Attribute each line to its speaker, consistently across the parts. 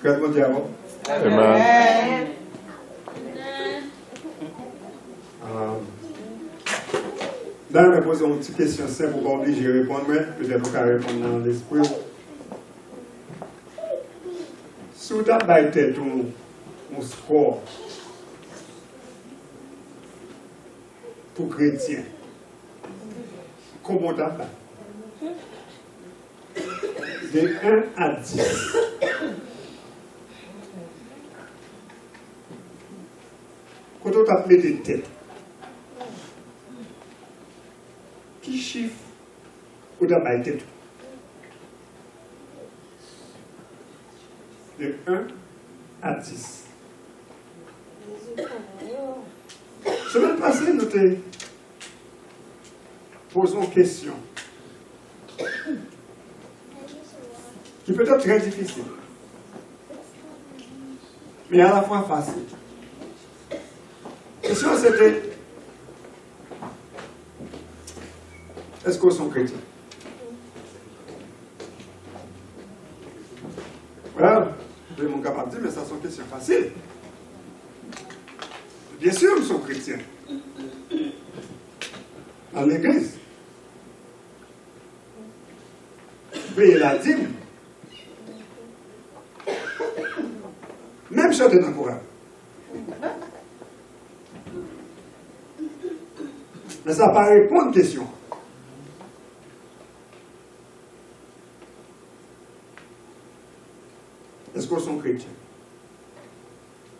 Speaker 1: Grâce mon Dieu.
Speaker 2: Amen.
Speaker 1: Là, je vais poser une petite question simple pour pas obliger de répondre, mais peut-être vous pouvez répondre dans l'esprit. Si vous avez tête un sport pour chrétiens, comment tu as de 1 à 10. Quand on t'a mis des têtes, qui chiffre ou dans ma tête? De 1 à 10. Semaine passée, nous te posons une question qui peut être très difficile, mais à la fois facile. La question c'était: est-ce qu'on sont chrétiens? Voilà, je vais mon capable de dire, mais ça sont questions faciles. Bien sûr, nous sommes chrétiens. Dans l'église. Payer la dîme. Même chanter dans le Coran. Mais ça pas répondre à une question. Est-ce qu'on sont chrétiens?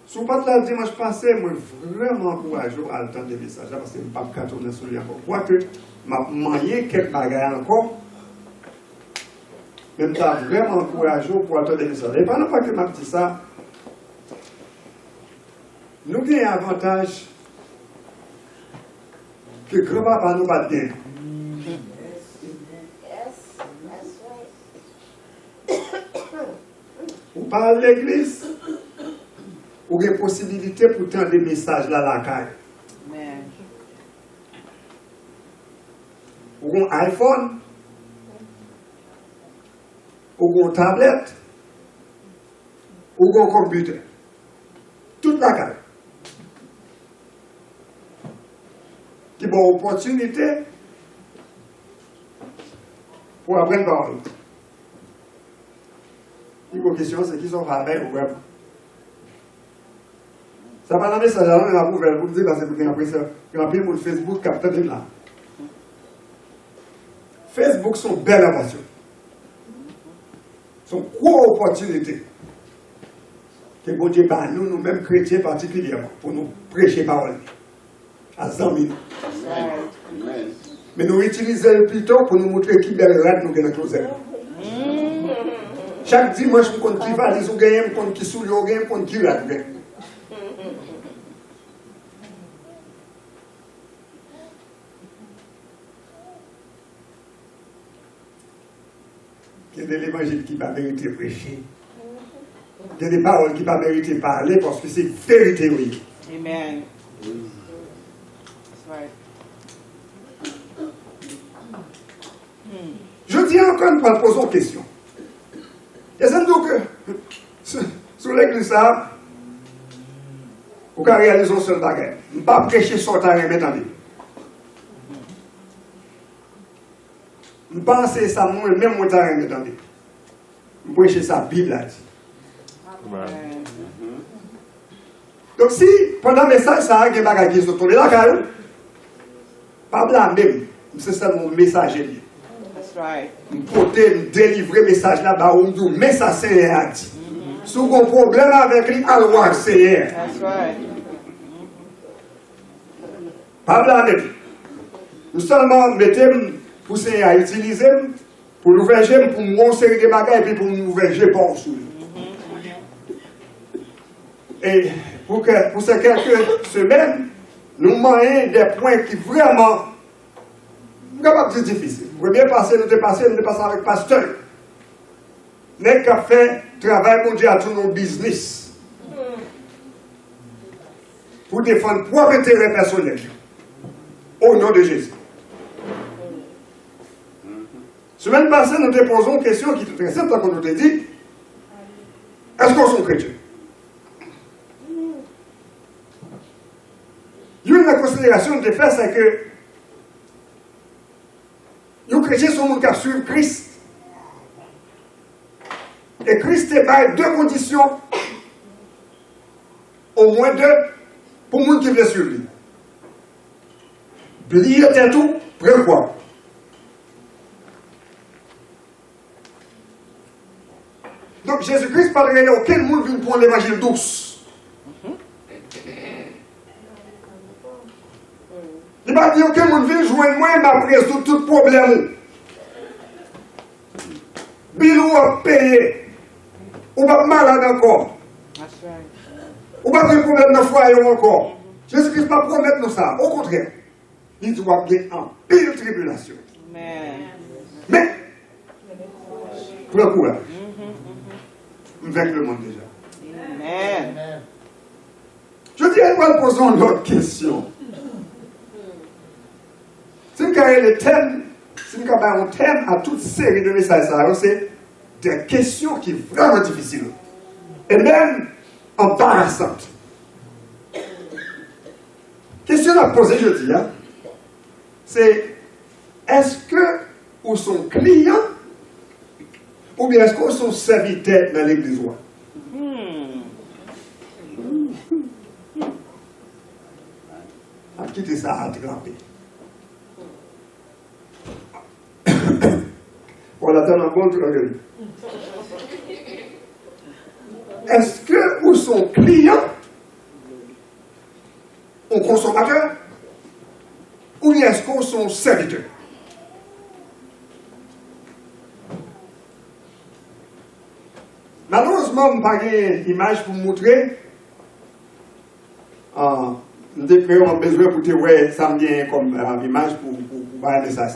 Speaker 1: Si vous parlez le dimanche passé, moi vraiment encouragé à entendre des messages parce que je ne peux pas tourner sur lui encore. Je crois que je manié quelques bagages encore. Mais je suis vraiment encouragé pour entendre des messages. Et pendant que je dis ça, nous avons un avantage que grand-papa nous bat bien. Vous parlez de l'église, vous avez possibilité pour tendre des messages là la caille. Vous avez un iPhone, vous avez une tablette, vous avez un computer. Toute la caille. Qui ont une opportunité pour apprendre parole. Une question, c'est qui sont avec ou web. Ça va dans le message, alors, la nouvelle, vous dire, parce que vous avez appris pour le Facebook, capteur de là. Facebook sont belles inventions. Sont gros opportunités. Que bon Dieu, nous, nous-mêmes chrétiens particulièrement, pour nous prêcher parole. À 100 000. Mais nous utilisons plutôt pour nous montrer qui belle rade nous gagnons closet. Chaque dimanche, nous comptons qui valise ou gagne, nous comptons qui soule ou gagne, nous comptons qui rade gagne. Il y a de l'évangile qui va mériter prêcher. Il y a des paroles qui ne va mériter parler parce que c'est vérité, oui.
Speaker 2: Amen. That's right.
Speaker 1: Je dis encore une fois, posons question. Et c'est donc que sur l'église, ça, vous pouvez réaliser un seul bagage. Je ne vais pas prêcher sur ta reine, attendez. Je pense que ça, moi, même mon ta reine, attendez. Je prêcher sa Bible là. Donc si, pendant le message, ça a un bagage qui se tourne là, pas blâmer, c'est ça mon message.
Speaker 2: That's right.
Speaker 1: Pour délivrer le message là-bas, on dit, mais ça c'est un dit. Si vous avez un problème avec lui, alors c'est un.
Speaker 2: That's right.
Speaker 1: Pas blâmer. Nous seulement mettons pour à utiliser, pour l'ouverger, pour nous série de bagages et puis pour nous ouverger pour sous. Et pour ces quelques semaines, nous manquons des points qui vraiment, c'est difficile. Vous pouvez bien passer, nous dépasser avec le pasteur. N'est qu'à faire travail mondial à tous nos business. Pour défendre propre intérêt personnel. Au nom de Jésus. Semaine passée, nous te posons une question qui est très simple, comme nous te dit. Est-ce Est-ce qu'on est chrétien? Une des considérations de faire, c'est que les chrétiens sont qui suivent Christ. Et Christ est deux conditions, au moins deux, pour les gens qui veulent suivre lui. Plier tout, prévoir. Donc Jésus-Christ parlerait à aucun monde vient prendre l'évangile douce. Il m'a dit aucun monde vient joindre moi, il m'a résoudre tout problème. Bilou a payé. Ou pas malade encore. Ou pas de problème dans le foyer encore. Jésus-Christ ne va pas promettre nous ça. Au contraire, il doit bien en pire tribulation. Mais, prends courage. Avec le monde déjà.
Speaker 2: Amen.
Speaker 1: Je dirais pas posons une autre question. C'est le thème, c'est un thème à toute série de messages, c'est des questions qui sont vraiment difficiles. Et même embarrassantes. Question à poser, je dis, hein, c'est est-ce que vous sont clients ou bien est-ce qu'ils sont serviteurs dans l'église? On va quitter ça à attraper. On attend un bon truc. Est-ce que vous sont clients ou consommateurs ou bien est-ce qu'ils sont serviteurs? Malheureusement, je n'ai pas une image pour vous montrer. Nous avons besoin pour te voir ça vient comme image pour parler ça.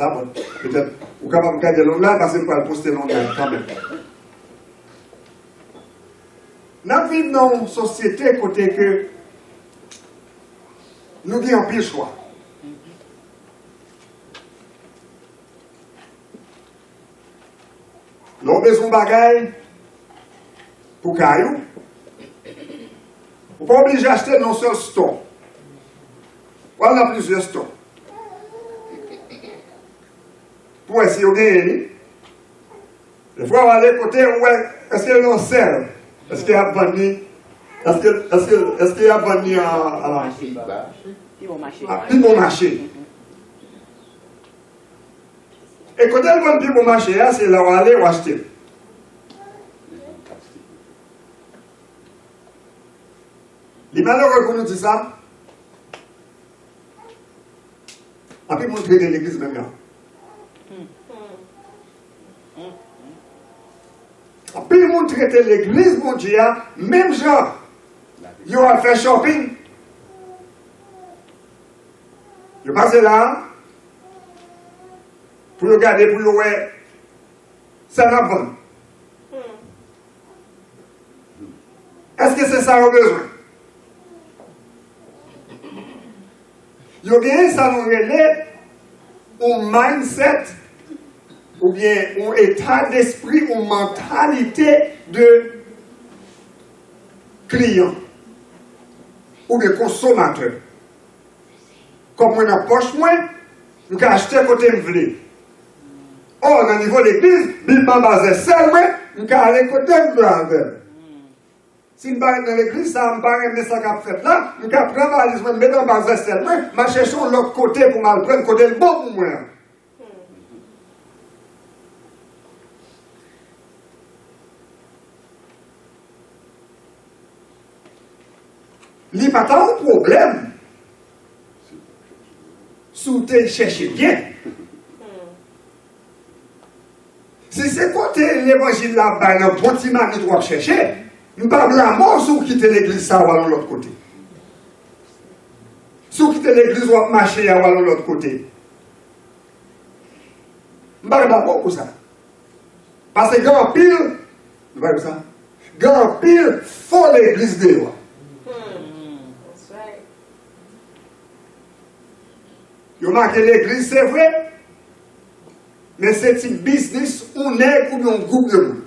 Speaker 1: Peut-être vous pouvez capable de garder l'ongle là parce que nous allons poster l'ongle quand même. Nous vivons dans une société côté que nous avons un pile choix. Nous avons besoin de bagailles pour caillou. Vous n'êtes pas obligé d'acheter dans un seul store. On a plusieurs stores. Pour essayer de gagner. Des fois, on va aller côté où est-ce qu'il y a un sel? Est-ce qu'il y a vendu? Est-ce qu'il y a vendu à plus bon marché? Et quand elle vend plus bon marché, c'est là où on va aller acheter. Les malheureux qu'on nous dit ça, on peut montrer de l'église même là. On peut montrer de l'église, mon Dieu, même genre, ils ont fait shopping. Ils passent là, pour regarder, pour voir, ça n'a pas. Est-ce que c'est ça qu'on a besoin? Il y a bien ça nous relève un mindset ou bien un état d'esprit ou une mentalité de client ou de consommateur. Comme on a poche moins, nous pouvons acheter côté de v'lé. Or, au niveau de l'église, il pas basé seulement, nous pouvons aller côté de v'lé. Si nous sommes dans l'église, ça me paraît mais ça qu'a fait là, nous pouvons prendre la valise, nous mettons dans le seulement, mais cherchons l'autre côté pour mal prendre côté le bon pour moi. Il n'y a pas tant de problème. Si vous cherchez bien. Si c'est côté l'évangile là-bas, le bon petit mari doit chercher, nous parlons la mort si vous quittez l'église, ça va de l'autre côté. Si vous quittez l'église, vous allez marcher, ça va de l'autre côté. Nous parlons la mort pour ça. Parce que grand pile, vous voyez ça? Grand pile, faut l'église de loi. Vous marquez l'église, c'est vrai, mais c'est un business, on est ou un groupe de monde.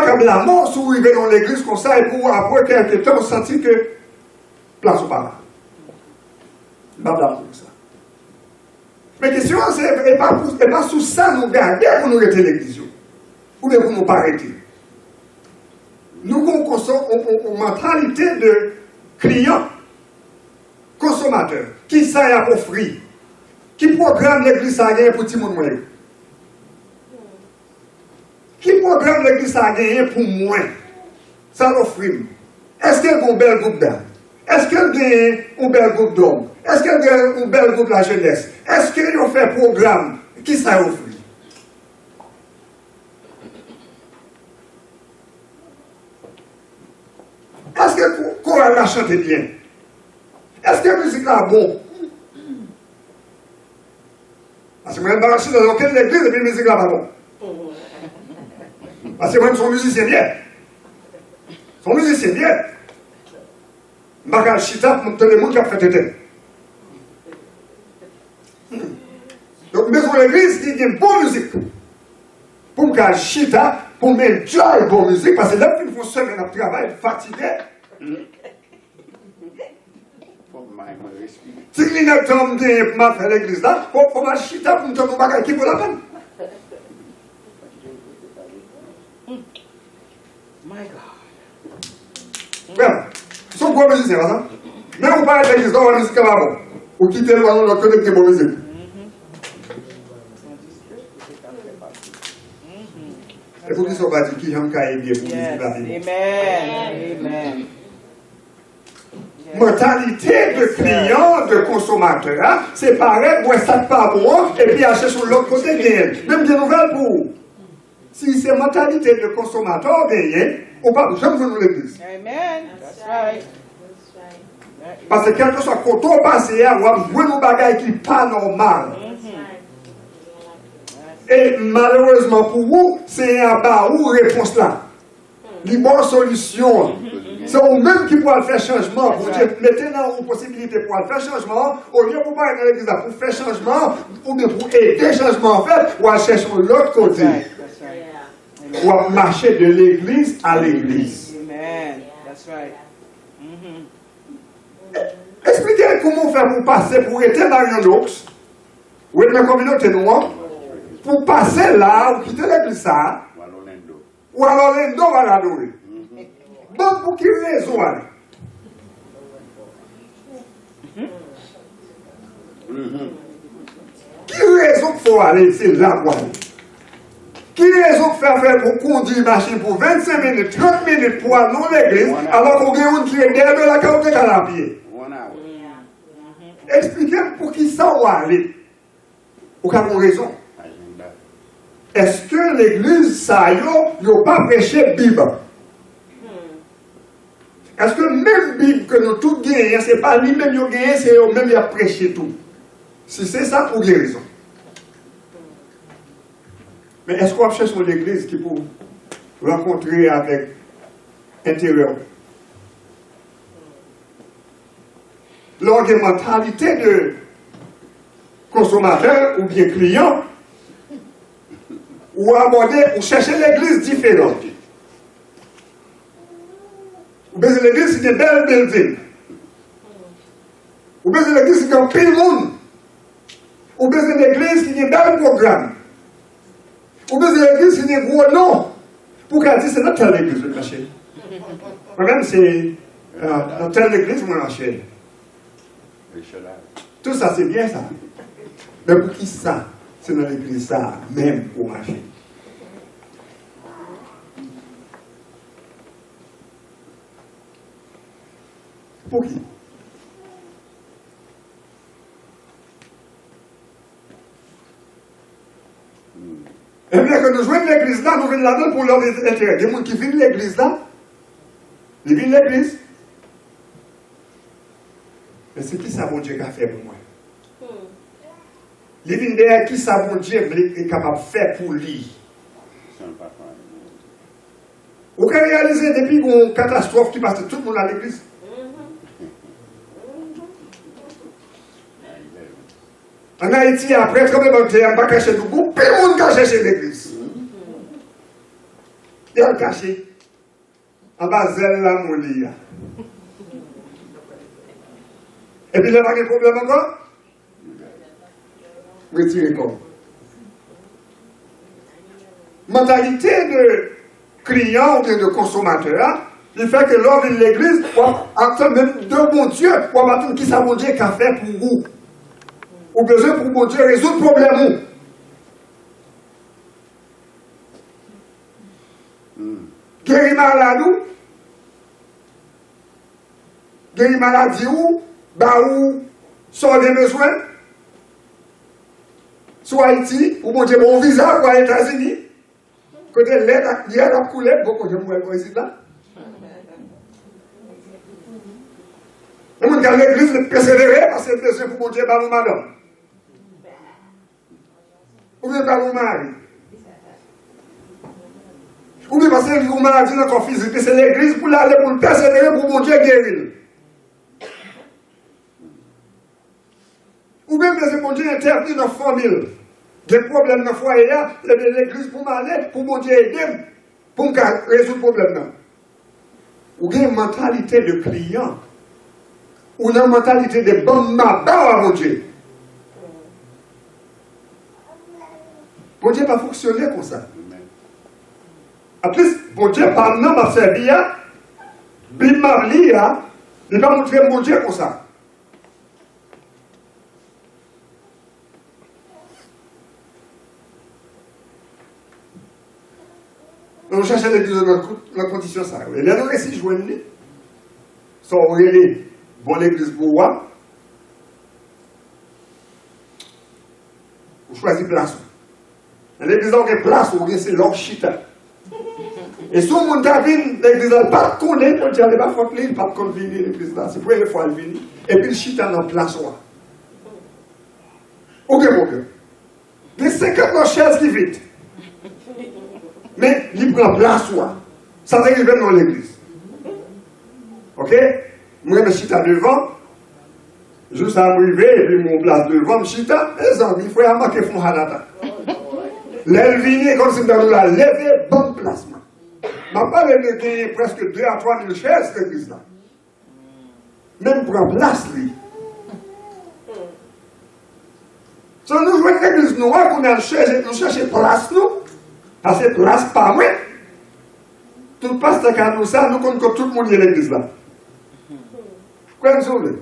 Speaker 1: pas la mort si vous arrivez dans l'église comme ça et pour après quelques temps, vous sentez que place ou pas là. Pas pour ça. Mais la question, c'est pas sous ça nous garder pour nous arrêter l'église. Ou bien pour nous pas arrêter. Nous avons une mentalité de client, consommateur, qui ça y a offrir, qui programme l'église à gagner pour tout le monde moyen. Qui programme l'église à gagner pour moi. Ça l'offre. Est-ce qu'il y a un bel groupe d'âmes? Est-ce qu'il y a un bel groupe d'hommes? Est-ce qu'il y a un bel groupe de la jeunesse? Est-ce qu'il y a fait programme? Qui ça offre? Est-ce que le chorale la chante bien? Est-ce que la musique là bon? Parce que moi, je ne suis dans aucune église et puis la musique là pas bon. Parce que moi, je suis musicien bien. Je suis musicien bien. Je ne suis pas chita pour tout le monde qui a fait tête. Donc, mais dans l'église, il y a une bonne musique. Pour me chita, pour me enjoy la bonne musique, parce que là, il faut se faire un travail fatigué. Si il y a un temps pour m'a faire l'église là, il faut me chita pour me donner un bagage qui vaut la peine.
Speaker 2: My God.
Speaker 1: Bien, son bon musicien, pas ça? Mais on parle de l'église là, la musique va bon. Ou quitter le ballon, on connaît que bonne musique. Et pour qu'ils soient pas dit qu'ils ont qu'à bien pour musique là.
Speaker 2: Amen. Amen.
Speaker 1: Mentalité de client, de consommateur, hein? C'est pareil, moi ça pas bon, et puis acheter sur l'autre côté, même des nouvelles pour vous. Si c'est mentalité de consommateur, on va jamais venir l'église.
Speaker 2: Amen. That's right.
Speaker 1: Parce que quel que soit quand on passe, on va voir nos bagages qui ne sont pas normal. Et malheureusement pour vous, c'est un bas où réponse là. Les bonnes solutions. C'est vous-même qui pouvez faire changement. Pour dire, mettez dans une possibilité pour faire changement, au lieu de pas aller dans l'église pour faire changement, ou bien pour aider changement en fait, ou à chercher de l'autre côté. Ou à marcher de l'église à l'église.
Speaker 2: Amen. That's right.
Speaker 1: Expliquez comment faire pour passer, pour être dans une autre, ou être dans la communauté noire, pour passer là, ou quitter l'église ça, ou alors l'Indo va l'adorer. Bon, pour quelle raison aller? Quelle raison qu'il faut aller, c'est là pour aller? Quelle raison qu'il faut faire pour conduire une machine pour 25 minutes, 30 minutes pour aller dans l'église, alors qu'on a une qui est derrière de la carte de calapier? Expliquez pour qui ça va aller. Aucune raison. Est-ce que l'église, ça y n'a pas prêché Bible? Est-ce que même Bible que nous tous gagnons, ce n'est pas lui-même qui a gagné, c'est lui-même qui a prêché tout? Si c'est ça, pour des raisons. Mais est-ce qu'on cherche sur l'église qui peut rencontrer avec intérieur? L'orientalité de consommateur ou bien client, ou aborder, ou chercher l'église différente. Ou bien l'église, c'est une belle building. Ou bien l'église, c'est un pile monde. Ou bien l'église, c'est un bel programme. Ou bien l'église, c'est un gros nom. Pour qu'elle dise, c'est dans telle église, je l'achète. Moi-même, c'est dans telle église, je l'achète. Tout ça, c'est bien ça. Mais pour qui ça? C'est dans l'église ça, même pour marcher. Pour qui? Et bien que nous jouons l'église là, nous venons là-dedans pour leur intérêt. Il y a des gens qui viennent l'église là, ils viennent l'église. Mais c'est qui ça, bon Dieu, qui a fait pour moi? Les vignes derrière qui ça, bon Dieu, est capable de faire pour lui? Vous pouvez réaliser depuis une catastrophe qui passe tout le monde à l'église? En Haïti, après, tremblement de terre, on va cacher tout le monde, puis le monde va chercher l'église. il a caché. En bas, zèle la moulia. Et puis, il n'y a pas de problème encore? Retirez comme. Mentalité de client ou bien de consommateur, il fait que lors de l'église, on même de bon Dieu, on va attendre qui ça bon Dieu qu'a fait pour vous. Ou besoin pour bon Dieu résoudre le problème. Guérir malade ou? Guérir maladie ou? Bah ou? Sans des besoins? Soit Haïti, ou bon Dieu, bon visa, ou aux États-Unis. Côté l'aide a coulé, beaucoup de gens ici là. Et mon gars, l'église est persévérée parce que c'est besoin pour mon Dieu, par mon madame. Ou bien par mon mari. Ou bien parce que vous maladie dans le corps physique, c'est l'église pour l'aller pour le persévérer pour mon Dieu guérir. Ou bien parce que mon Dieu intervient dans la famille. Des problèmes dans le foyer, l'église pour m'aller, pour mon Dieu aider, pour résoudre le problème. Ou bien une mentalité de client. Ou une mentalité de bon matin à mon Dieu. Mon Dieu n'a pas fonctionné comme ça. En plus, mon Dieu, par nom, m'a servi, il m'a dit, il va montrer mon Dieu comme ça. On cherche l'église de notre condition, ça. Et là, nous récits joignent, sont relais, bon l'église pour moi. Vous choisissez place. L'église a une place où c'est leur chita. Et si on a vu l'église, elle n'a pas de connaître, on dit, elle n'a pas de connaître, pas de connaître l'église là. C'est pour une fois elle vient. Et puis le chita dans place. Ok, il y a 50 chaises qui viennent. Mais il prend place. Ça veut dire qu'il vient dans l'église. Ok? Moi, je suis devant. Juste à m'arriver, et puis mon place devant, je suis là. Les amis, il faut y avoir qui font halata. L'aile vient comme si nous avons la lever, bonne place. Je ne parle de gagner presque 2 à 3 000 chaises, cette église là. Même prend place, lui. Si nous jouons l'église noire, qu'on a cherché place, nous. Parce que place pas moi. Tout le pasteur qui a nous ça, nous connaissons que tout le monde est l'église là. Quoi nous voulez?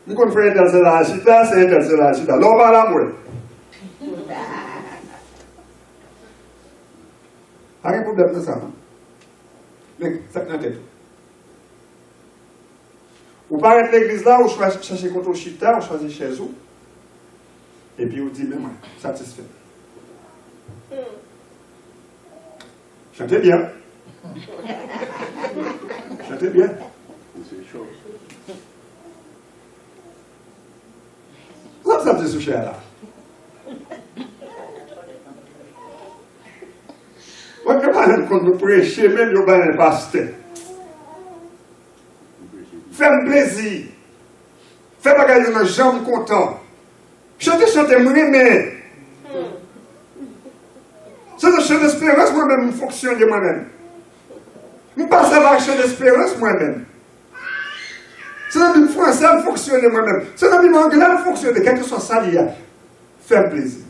Speaker 1: Nous connaissons un tel c'est la chita, c'est un tel c'est la chita. L'on va la moi. Pas de problème de ça. Mais ça n'a pas été. Vous parlez de l'église là, vous cherchez contre le chita, vous choisissez chez vous. Et puis vous dites, mais moi, satisfait. Chantez bien. Chantez bien. C'est chaud. Comment ça te touche là? Moi, je ne sais pas quand nous prêchons, même nous avons un pasteur. Fais-moi plaisir. Fais-moi gagner une jambe content. Chantez, moi-même. C'est un chant d'espérance, moi-même, je fonctionne de moi-même. Je ne passe pas un chant d'espérance, moi-même. C'est un Bible français, je fonctionne de moi-même. C'est un Bible anglais, je fonctionne de quelque chose ça, il y a. Fais plaisir.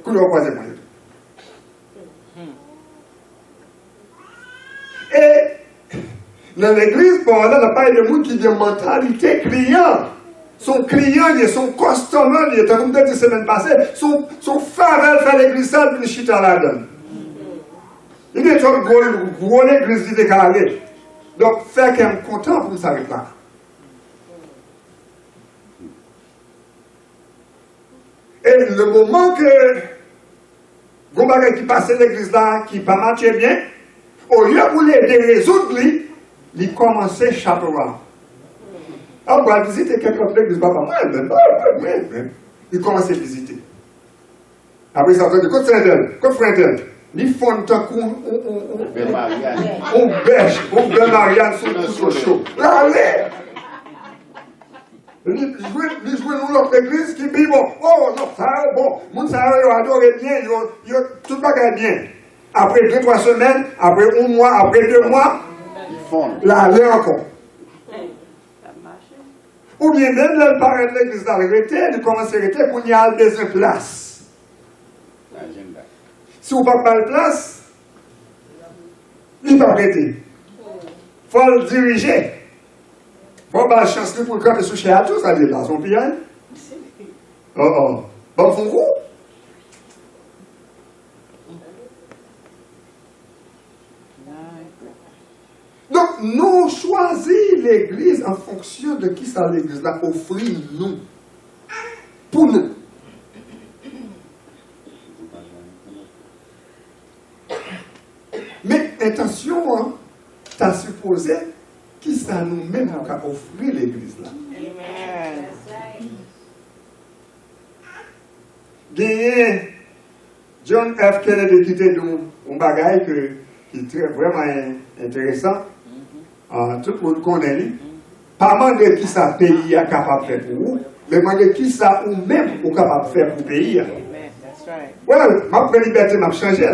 Speaker 1: Que nous croisons moi. Et dans l'église, bon, là, on n'a pas de monde qui a une mentalité client. Son client, son customer, il était comme la semaine passée, son faveur fait l'église, ça, puis il chita la donne. Il est une gros église qui est carrée. Donc, faire qu'elle est content pour s'arrêter là. Et le moment que Gombaga qui passait l'église là, qui ne marchait bien, au lieu de résoudre, il commençait à chapeauter. Alors, on va visiter quelqu'un de l'église, moi-même. Il commence à visiter. Après ça, on dit, quoi frère d'elle? Il font tant qu'on bêche, on bêche Marianne sur le chaud. Là, allez! Il joue dans l'autre église qui dit, bon, oh non, ça bon, mon ça a adoré bien, tout le bagage bien. après 2-3 semaines, après 1 mois, après 2 mois, là, aller encore. Ou bien même le parent de l'église d'arrêter, il commence à arrêter pour y aller des places. Si vous n'avez pas de place, il ne va pas arrêter. Il faut le diriger. Il faut avoir la chance pour le camp de soucher à tous, ça dit là, son pied. Oh. Bon, font coup. Donc, nous choisissons l'église en fonction de qui ça l'église là offre nous. Pour nous. Mais attention, hein, tu as supposé qui ça nous-mêmes a offert l'église là.
Speaker 2: Amen.
Speaker 1: Gagné John F. Kennedy qui était un bagage qui est très, vraiment intéressant. Tout le monde connaît lui. Pas demander qui ça pays est capable de faire pour vous, mais demander qui ça ou même est capable de faire pour le pays.
Speaker 2: Amen. That's right.
Speaker 1: Well, ma première liberté m'a changé.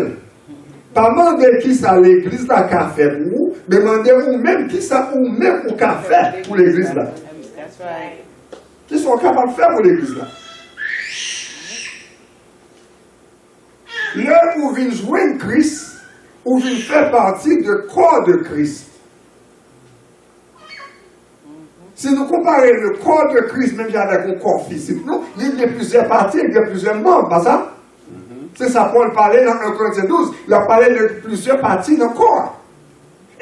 Speaker 1: Pas demander qui ça l'église là qu'a fait pour vous, mais demander ou même qui ça ou même ou qu'a fait pour l'église là.
Speaker 2: That's right.
Speaker 1: Qui sont capables de faire pour l'église là. Là où vient jouer Christ, où vient faire partie du corps de Christ. Si nous comparons le corps de Christ, même avec un corps physique, non, il y a plusieurs parties, il y a plusieurs membres, pas ça? C'est ça, Paul parlait dans 1 Corinthiens 12, il a parlé de plusieurs parties dans le corps.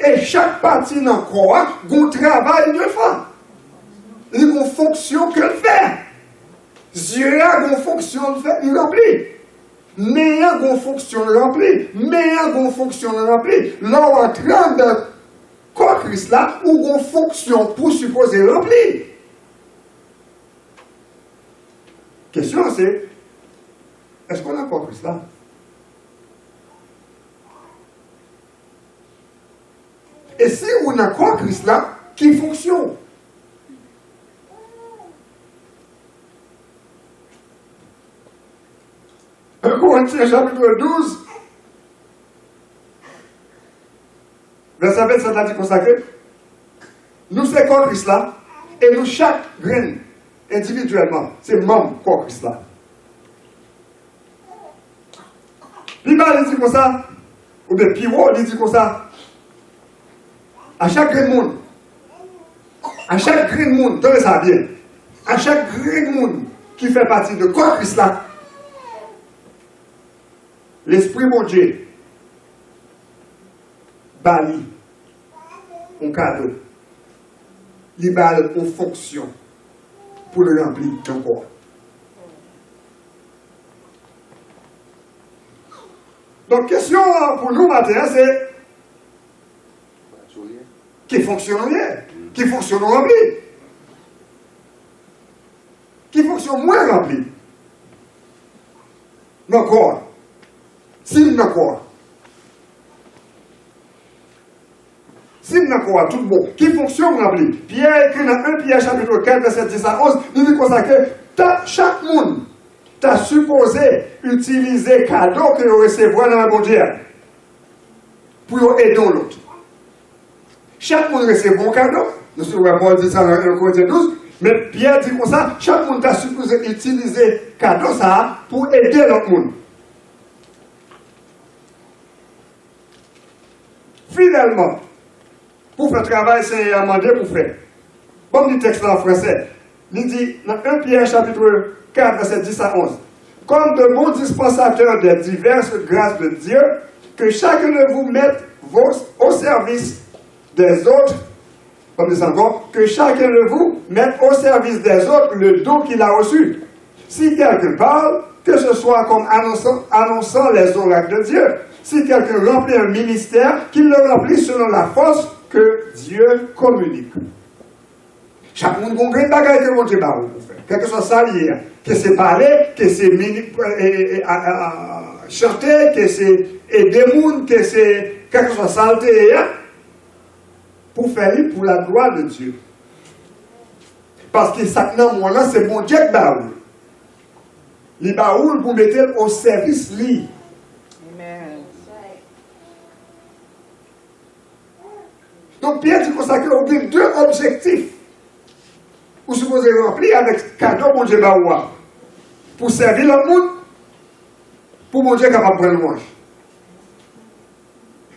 Speaker 1: Et chaque partie dans le corps a un travail de faire. Il y a une fonction qu'elle fait. Dieu a une fonction de faire, il remplit. Mais il y a une fonction de remplir. Mais il y a une fonction de remplir. Là, on est en train de corps Christ là, ou une fonction pour supposer remplir. Question c'est, est-ce qu'on a corps Christ là? Et si on a corps Christ là, qui fonctionne? Corinthiens chapitre 12, verset 27 a dit consacré. Nous c'est corps Christ là, et nous chaque graine individuellement, c'est membre corps Christ là. Puis il dit comme ça, ou bien Piro, il dit comme ça. À chaque grain de monde, tenez ça bien, à chaque grain de monde qui fait partie de corps Christ là, l'Esprit mon Dieu, bali, un cadeau, il bali une fonction pour le remplir d'un corps. Donc, question pour nous matin, c'est qui fonctionne bien, qui fonctionne rempli, qui fonctionne moins rempli. Dans le corps. Si dans le corps. Si dans le corps, tout bon, qui fonctionne rempli. Pierre écrit dans 1 Pierre chapitre 4, verset 10 à 11, il dit comme ça que chaque monde t'a supposé utiliser le cadeau que vous recevez dans la bon Dieu pour aider l'autre. Chaque monde recevait un bon cadeau. Nous sommes Paul dit ça dans 1 Corinthiens 12. Mais Pierre dit comme ça, chaque monde t'a supposé utiliser le cadeau ça pour aider l'autre monde. Finalement, pour faire travail, c'est amendé pour faire. Bon, du texte là en français. Il dit dans 1 Pierre chapitre 4, verset 10 à 11. Comme de bons dispensateurs des diverses grâces de Dieu, que chacun de vous mette au service des autres, comme dit encore, que chacun de vous mette au service des autres le don qu'il a reçu. Si quelqu'un parle, que ce soit comme annonçant les oracles de Dieu. Si quelqu'un remplit un ministère, qu'il le remplisse selon la force que Dieu communique. Chaque monde a un grand bagage que mon Dieu va vous faire. Quel que soit ça lié, que c'est parler, que c'est chanter, que c'est aider les gens, que c'est quelque chose saleté, pour faire pour la gloire de Dieu. Parce que ça, c'est mon Dieu qui baoule. Il baoule pour mettre au service lui.
Speaker 2: Amen.
Speaker 1: Donc Pierre dit comme ça qu'il y a deux objectifs. Vous supposez remplir avec cadeau mon Dieu baoua. Pour servir le monde, pour mon Dieu capable de prendre louange.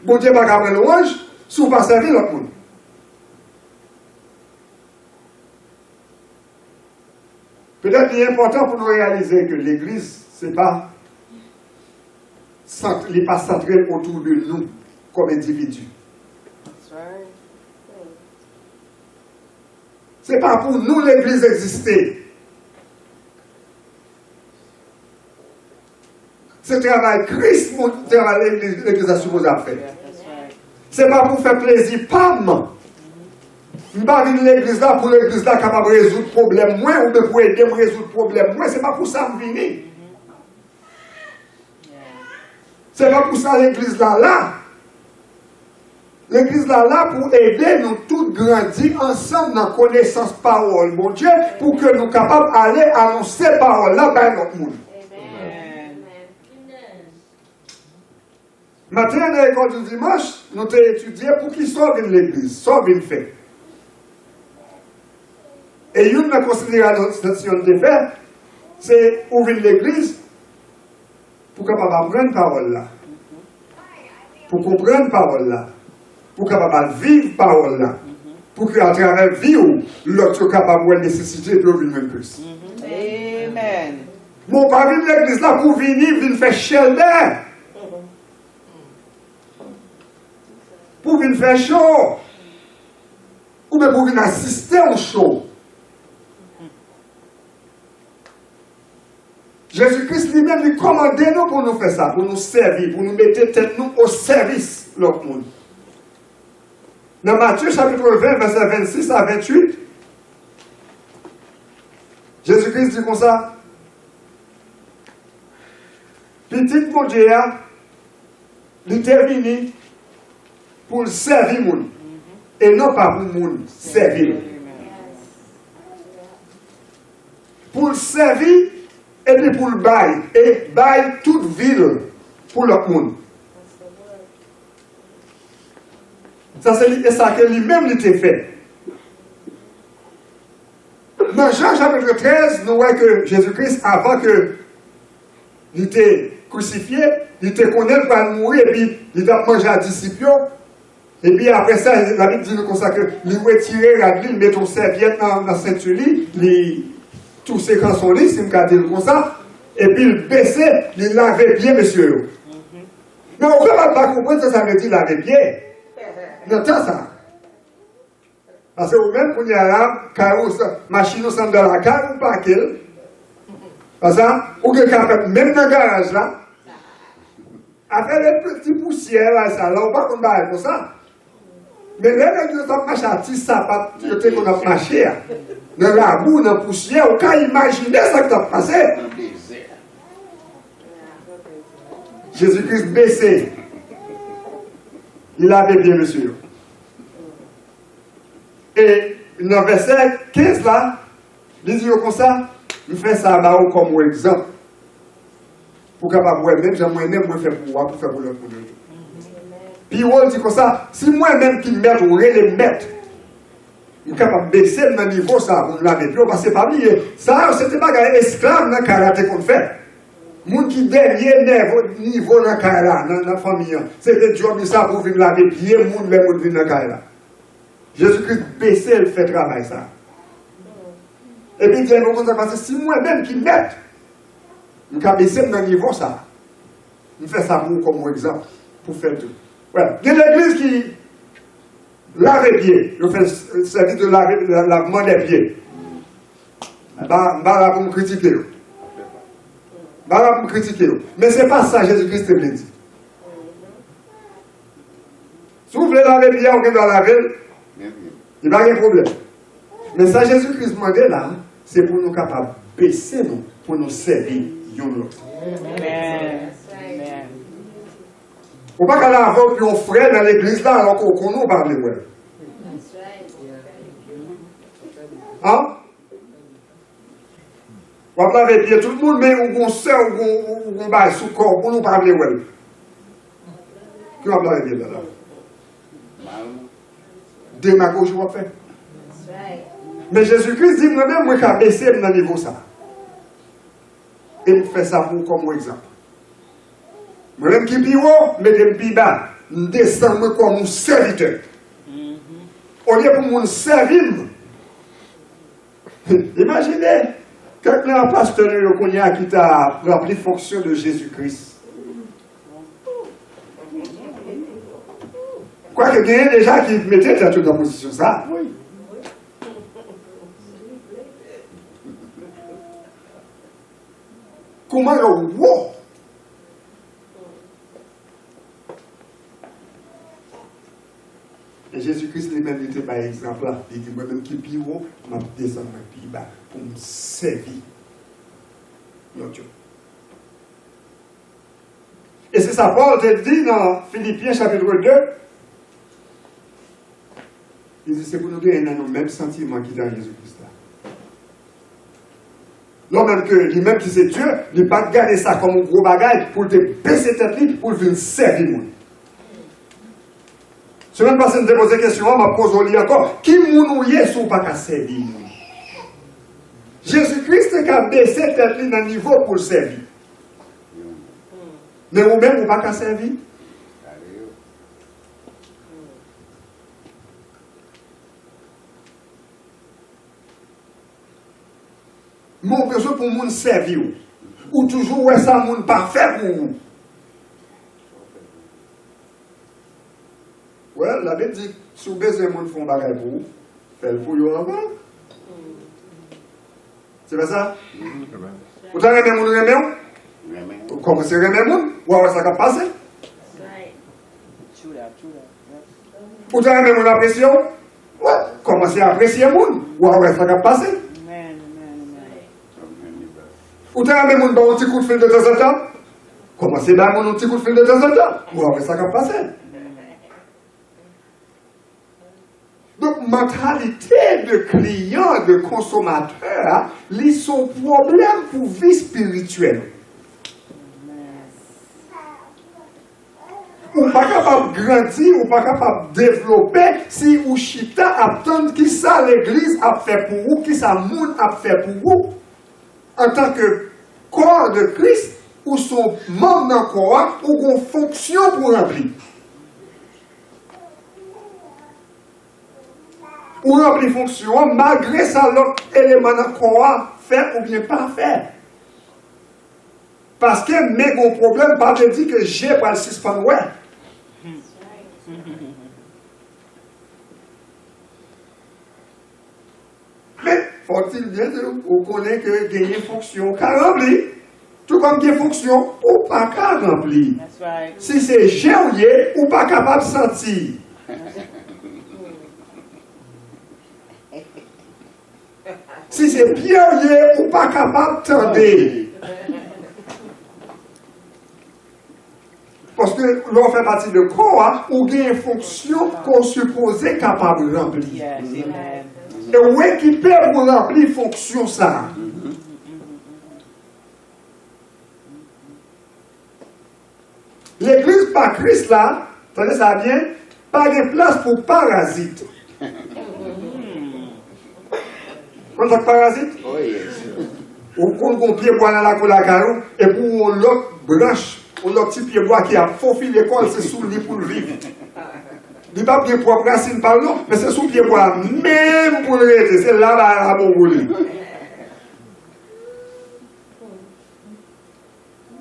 Speaker 1: Mon Dieu pas capable de prendre louange, si vous ne pas servir le monde. Peut-être qu'il est important pour nous réaliser que l'Église, ce n'est pas centré autour de nous comme individus.
Speaker 2: That's right.
Speaker 1: Ce n'est pas pour nous l'Église exister. C'est le travail Christ, mon travail l'Église a supposé faire.
Speaker 2: Yeah, that's right.
Speaker 1: Ce n'est pas pour faire plaisir, Pam. Je ne pas venir l'église là pour l'église là capable de résoudre le problème moins ou bien pour aider à résoudre le problème moins. Ce n'est pas pour ça que je viens. Ce n'est pas pour ça l'église là. L'église là pour aider nous tous grandir ensemble dans la connaissance parole, mon Dieu, pour que nous capables d'aller annoncer parole là dans notre monde.
Speaker 2: Amen.
Speaker 1: Matin, dans l'école du dimanche, nous avons étudié pour qui sauve l'église, sauve une fête. Et une des considérations de faire, c'est ouvrir l'église pour capable apprendre la parole là. Pour comprendre la parole là. Pour capable vivre la parole là. Pour qu'à travers la vie, l'autre soit capable de nécessiter de vivre même plus.
Speaker 2: Amen.
Speaker 1: Mon pari de l'église là pour venir faire shelter. Pour venir faire chaud. Ou bien pour venir assister au show. Jésus-Christ lui-même lui commandait nous pour nous faire ça, pour nous servir, pour nous mettre tête nous au service de l'autre monde. Dans Matthieu chapitre 20, verset 26 à 28, Jésus-Christ dit comme ça, petit mon Dieu, il est venu pour servir le monde, et non pas pour le monde servir. Pour le servir, et puis pour le bail, et bail toute ville pour le monde. Ça, c'est ça que lui-même l'était fait. Dans Jean chapitre 13, nous voyons que Jésus-Christ, avant que il était crucifié, il était connu pour mourir, et puis il a mangé à disciples. Et puis après ça, la Bible dit comme ça que il retirait la grille, il met ton serviette dans la ceinture, tous ces cançons, si je me dis comme ça, et puis il baissait, il lavait bien, monsieur. Mais on ne peut pas comprendre ça veut dire laver bien. Non, ça. Parce que vous-même, pour y aller, machine au centre de la carte, ou pas qu'elle. Parce que, ou que même dans le garage là, à faire des petits poussières là, ça, là, on ne peut pas comme ça. Mais là, nous avons marché à petit sapat, qu'on a marché. Dans la boue, dans la poussière, on peut imaginer ça qui a passé. Jésus-Christ baissé. Il avait bien, monsieur. Et dans le verset 15 là, il dit comme ça, il fait ça comme exemple. Pour capable voir même, moi-même, moi faire pour faire pour le monde. Puis il dit comme ça, si moi-même qui mette ou les mettre, je suis capable de baisser dans le niveau ça, pour me laver plus, parce que c'est pas oublié. Ça, c'était pas un esclave dans le karaté qu'on fait. Les gens qui dernier niveau dans le karaté, dans la famille, c'était job ça pour venir laver pieds, les gens viennent dans le karaté. Jésus-Christ baissait le fait travail ça. Et puis il dit, parce que si moi-même qui mette, je suis capable de baisser dans le niveau ça. Je fais ça comme exemple, pour faire tout. Voilà. Il y a l'église qui lave les pieds. Je fais le service de lavement des pieds. Je vais vous critiquer. Je vais vous critiquer. Mais ce n'est pas ça Jésus-Christ te dit. Si vous voulez laver les pieds, on doit laver, il n'y a pas de problème. Mais ça Jésus-Christ demandait là, c'est pour nous capables de baisser nous, pour nous servir l'autre.
Speaker 2: Amen.
Speaker 1: On ne peut pas aller avoir puis on frère dans l'église là alors qu'on nous parle. Hein? On va laver pied tout le monde, mais on sait ou on va sous corps pour nous parler. Qui va laver pied là? démagogie qu'on fait. Mais Jésus-Christ dit, moi-même, moi, je vais baisser dans le niveau ça. Et je fais ça pour comme exemple. Moi-même qui suis haut, mettez-moi plus bas. Je descends comme un serviteur. Au lieu pour mon servir, imaginez, quelqu'un pasteur qui t'a rempli fonction de Jésus-Christ. Quoique, il y a déjà qui mettait dans toute la position ça. Oui. Comment le wow? Et Jésus-Christ lui-même était par exemple là. Il dit, moi-même qui puis haut, je vais descendre plus bas pour me servir. Dieu. Et c'est ça, Paul te dit dans Philippiens chapitre 2. Il dit, c'est pour nous donner le même sentiment qui est dans Jésus-Christ là. Non, même que lui-même qui c'est Dieu, il n'a pas garder ça comme un gros bagage pour te baisser tête pour venir servir. Si même pas si je pose des questions, je me pose au lit encore. Qui mounouye sous pas qu'à servir? Jésus-Christ a baissé tête dans le niveau pour servir. Mais vous-même, vous pas qu'à servir? Mon besoin pour moun servir ou toujours ouais ça moun pas faire pour vous. Ouais, la Bible dit si vous besoin moun font bagay pour vous, faites pour vous avant. C'est pas ça? Vous t'avez même moun remet? Vous commencez à remettre moun, ou alors ça va passer? Vous t'avez même moun apprécier? Ouais, commencez à apprécier moun, ou alors ça va passer? Ou t'as même un petit coup de fil de temps en temps? Commencez à un petit coup de fil de temps en temps. Ou après ça va passer. Donc, mentalité de client, de consommateur, ils sont problème pour vie spirituelle. Ou pas capable de grandir, ou pas capable de développer si ou chita attend qui ça l'église a fait pour vous, qui ça monde a fait pour vous. En tant que corps de Christ, ou son membre d'un corps, ou une fonction pour remplir. Ou remplir fonction, malgré ça, l'autre élément d'un corps, faire ou bien pas faire. Parce que, mais mon problème, pas de dire que j'ai pas le suspens, ouais. Mais, faut-il bien que vous connaissez que gagner fonction, qu'à remplir, tout comme gagner fonction, ou pas qu'à remplir. Right. Si c'est géouillé, ou pas capable de sentir. Si c'est pieuillé, ou pas capable de tendre. Parce que l'on fait partie de corps, ou gagne fonction qu'on supposait capable de remplir. Yes, amen. Et où équipé pour remplir fonction ça. L'église par Christ là, attendez ça bien, pas de place pour parasites. Quand ça parasite? Oui. Ou qu'on pied bois dans la coulagaro et pour l'autre branche, ou l'autre petit pied bois qui a faufilé l'école, c'est sous le lit pour le vivre. Il n'y a pas de propre racine par l'eau, mais c'est sous pied bois, même pour le rester, c'est là-bas à mon boulot.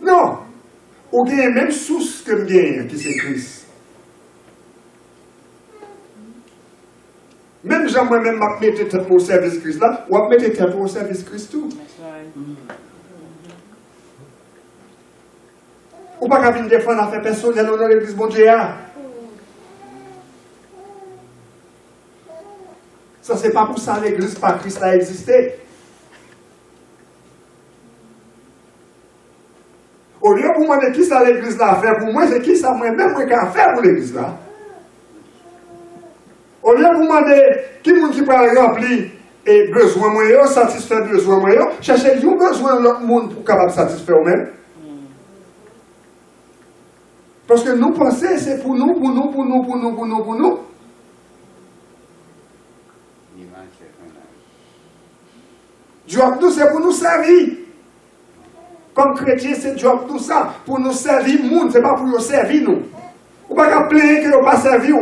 Speaker 1: Non, ou il y a même source que je qui c'est Christ. Même si moi-même je mets tête pour le service Christ là, ou je mets tête pour le service Christ tout. Ou pas qu'à venir défendre l'affaire personnelle dans l'église bon Dieu. Ça, c'est pas pour ça que l'église par Christ a existé. Au lieu de demander qui ça l'église là a fait pour moi, c'est qui ça moi-même qui a fait pour l'église là. Au lieu de demander qui monde qui peut remplir et besoin moyen, satisfaire besoin moyen, chercher un besoin de l'autre monde pour capable satisfaire eux-mêmes. Parce que nous pensons c'est pour nous. Job nous, c'est pour nous servir. Comme chrétien, c'est job tout ça, pour nous servir le monde, ce n'est pas pour nous servir nous. Ou pas qu'à plaindre que nous pas servir.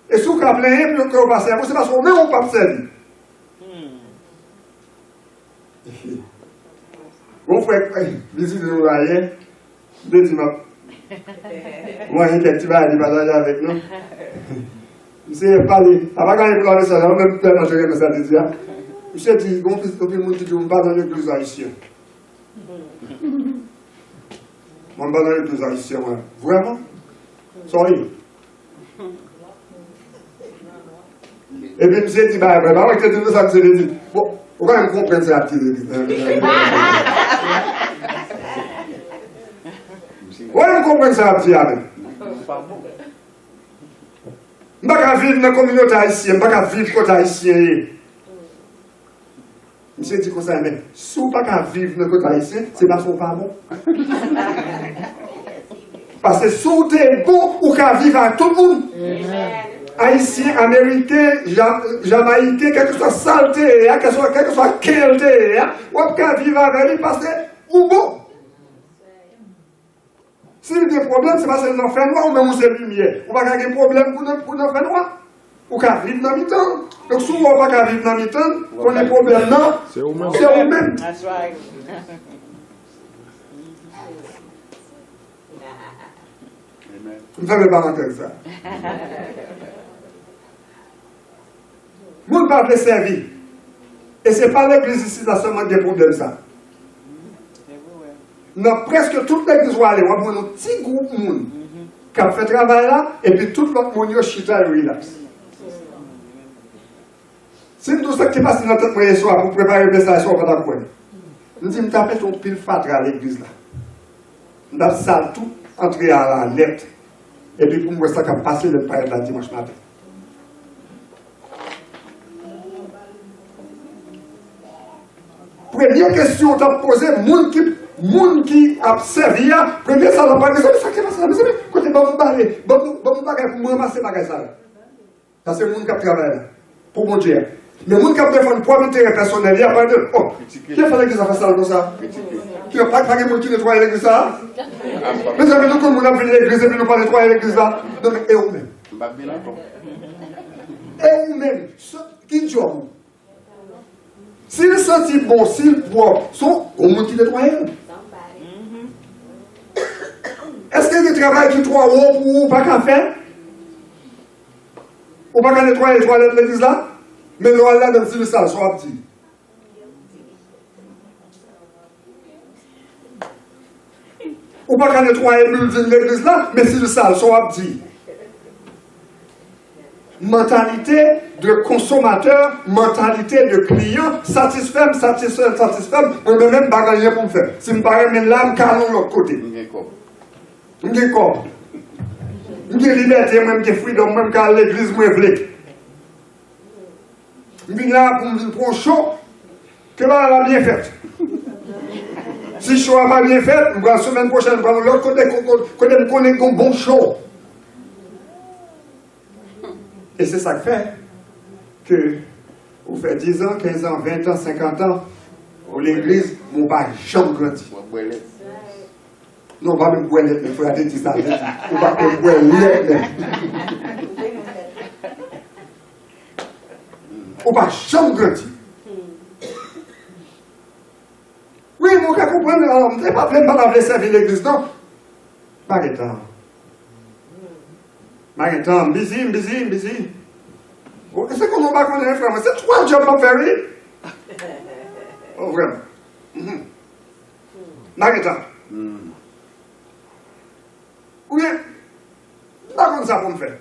Speaker 1: Et si vous avez plaindre que nous pas servir, c'est parce qu'on même pas servir. Mon frère, visite de nous hier, deux dimanches. Moi, j'ai quelques petits bails à partager avec nous. Monsieur parlé, avant quand il parle de ça, même tellement je regarde ça déjà. Monsieur dit, bon fils de monde qui dit, on pas dans l'église haïtienne. On pas dans l'église haïtienne, vraiment? Sorry. Et puis monsieur dit, bah, avec que ça, monsieur dit, bon, on va même comprendre ça, petit. On va comprendre ça, petit. Je ne peux pas vivre dans la communauté haïtienne, je ne peux pas vivre côté haïtien. Monsieur dit comme ça, mais si vous ne pouvez pas vivre dans le côté haïtien, c'est parce que vous pas bon. Parce que si vous êtes bon, vous pouvez vivre avec tout le monde. Haïtien, américain, jamaïcain, quelle que soit saleté, quelle que soit qualité, vous pouvez vivre avec lui parce que vous êtes bon. S'il y a des problèmes, c'est parce que nous fait noir ou même c'est lumière. On va avoir des problèmes pour nous faire noir. Ou qu'à vivre dans le temps. Donc souvent, on va pas vivre dans le temps, on a des problèmes, non, c'est vous-même.
Speaker 2: That's right.
Speaker 1: Je ne fais pas parenthèse ça. Vous ne pouvez pas servir. Et ce n'est pas l'église ici, là seulement des problèmes ça. Dans presque toute l'église où on va avoir un petit groupe de monde qui a fait travail là, et puis tout l'autre monde qui chita et relax. Si tout ce qui passe dans notre moyen soir pour préparer le message, on va t'apprendre. Nous disons, nous avons fait un pile fatra à l'église là. Nous avons ça tout entré à la lettre. Et puis pour moi, ça a passé le pain là dimanche matin. Première question que tu as posée, monde qui a servi, première ça n'a pas dit, ça qui va ça, mais côté bon bagage pour me ramasser bagage ça. Ça c'est monde qui a travaillé pour mon Dieu. Mais monde qui a défendu pour intérêt personnel, il y a pas de oh, qui a fait l'église à faire ça comme ça? Qui a pas de monde qui nettoie l'église ça? Mais ça veut dire que nous avons venu l'église et puis nous pas nettoyer l'église là. Donc et vous-même. Et vous-même, qui joue? S'il sentit bon, s'il propre, sont au monde qui nettoie. Est-ce qu'il y a des travail qui trois hauts pour vous, pas qu'à faire? Ou pas qu'à nettoyer les toilettes de l'église là? Mais nous allons là dans le salle, soit petit. Ou pas qu'à nettoyer le building de l'église là, mais si le salle, soit petit. Mentalité de consommateur, mentalité de client, satisfait, moi-même, pas gagner pour me faire. Si je me parle, mais là, je calme de l'autre côté. Je suis corps. Je suis liberté, je suis freedom, je suis à l'église, je suis je suis là pour me prendre chaud, que là, elle a bien fait. Si le show n'a pas bien fait, je vais la semaine prochaine, je vais l'autre côté, côté je connais un bon show. Et c'est ça qui fait que vous faites 10 ans, 15 ans, 20 ans, 50 ans, l'église, mon pas jamais grandi. Non, pas même boire il faut aller dire ça. On va pas boire on va jamais grandi. Oui, mon gars, comprendre, alors, je ne pas plein de servir l'église, non? Pas de temps. Mariton, busy. Oh, c'est qu'on n'a pas connu, frère. C'est 3 jobs à faire. Oh, vraiment. Mariton. Ou bien, pas comme ça pour me faire.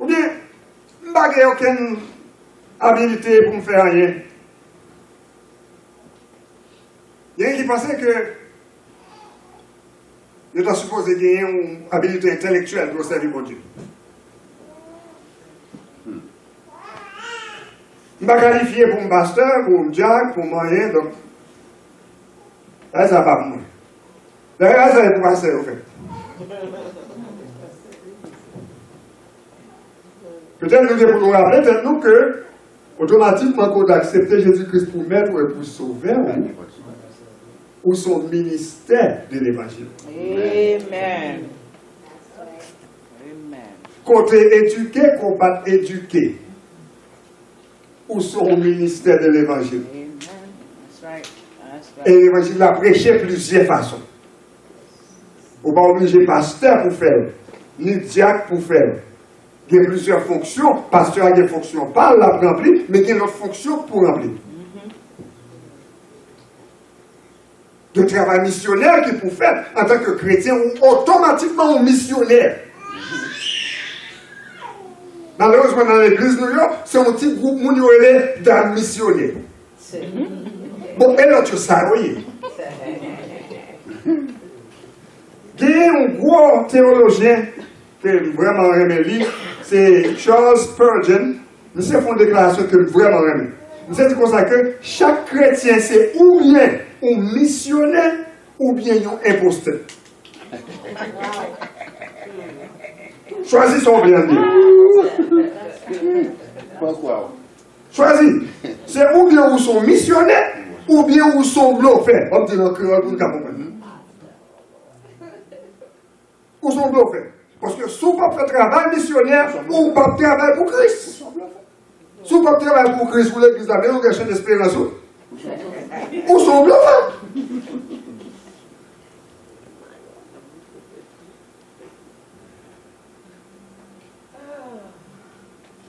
Speaker 1: Ou bien, je n'ai aucune habilité pour me faire rien. Il y a un qui pensait que je dois supposer gagner une habilité intellectuelle pour servir mon Dieu. Je ne suis pas qualifié pour un pasteur, pour un diacre, pour moyen, donc. Là, ça va pas pour moi. D'ailleurs, ça va pour passer, au fait. Peut-être nous devons nous rappeler maintenant que, automatiquement, quand on accepte Jésus-Christ pour maître et pour sauveur, ou son ministère de l'évangile.
Speaker 2: Amen. Amen.
Speaker 1: Côté éduqué, qu'on va éduquer. Ou son ministère de l'évangile.
Speaker 2: Amen. That's right. That's
Speaker 1: Et
Speaker 2: right.
Speaker 1: l'évangile l'a prêché plusieurs façons. On ne va pas obliger pasteur pour faire, ni diacre pour faire. Il y a plusieurs fonctions. Pasteur a des fonctions par la remplir, mais il y a une autre fonction pour remplir. Le travail missionnaire qu'il faut faire en tant que chrétien, ou automatiquement un missionnaire. Malheureusement, dans l'église New York, c'est un petit groupe d'un missionnaire. Bon, et là, tu sais, oui. Il y a un gros théologien que vraiment aimé lire, c'est Charles Spurgeon. Nous avons fait une déclaration que vraiment aimé. Nous avons dit comme ça que chaque chrétien, c'est ou bien un missionnaire ou bien un imposteur. Choisis son bien dire.
Speaker 3: Pourquoi?
Speaker 1: Choisis. C'est ou bien où sont missionnaires ou bien où sont bluffés. On dit dans le créole pour nous comprendre. Où sont bluffés. Parce que si on ne fait travail missionnaire, on ne peut pas travailler pour Christ. Si on ne peut pas travailler pour Christ, pour l'église, on a une chaîne d'espérance. Où sont bluffés.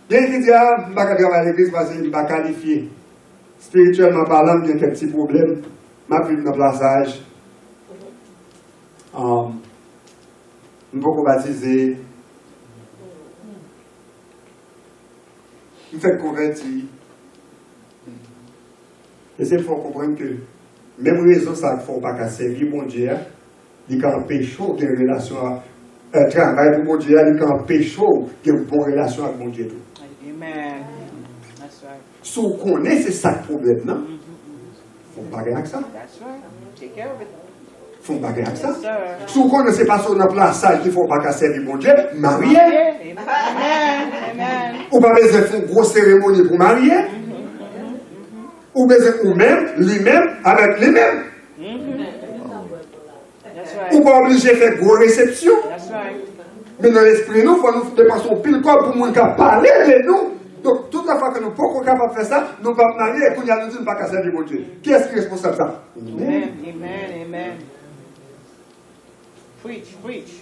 Speaker 1: Bien qu'il dise, je ne vais pas travailler à l'église parce que je ne vais pas qualifier. Spirituellement parlant, il y a quelques petits problèmes. Je vais vivre dans le plaçage. Je ne vais pas baptiser. Je me fais convertir. Et c'est pour comprendre que même raison ça ne faut pas qu'à servir mon Dieu, il y a un péché qui a une relation à travail pour mon Dieu, il y a un péché qui a une bonne relation avec mon Dieu.
Speaker 2: Amen. That's right.
Speaker 1: Si on connaît, c'est ça le problème, non? Il faut pas avec ça.
Speaker 2: That's right. Take care of it.
Speaker 1: Il faut pas avec ça.
Speaker 2: Yes, sir.
Speaker 1: Si on connaît, c'est pas sur notre plaçage qu'il ne faut pas qu'à servir mon Dieu, marié.
Speaker 2: Amen. Amen.
Speaker 1: Ou pas besoin de faire une grosse cérémonie pour marier. Ou besoin ou même, lui-même, avec lui-même.
Speaker 2: That's right.
Speaker 1: Ou pas obligé de faire une grosse réception.
Speaker 2: That's right.
Speaker 1: Mais dans l'esprit, nous, il faut nous dépasser pile corps pour nous parler de nous. Donc, toute la fois que nous ne sommes pas capables de faire ça, nous ne sommes pas mariés et qu'on y a nous dit, nous ne pas casser du bon Dieu. Qui est-ce qui est responsable de ça?
Speaker 2: Amen. Amen. Amen. Preach. Preach.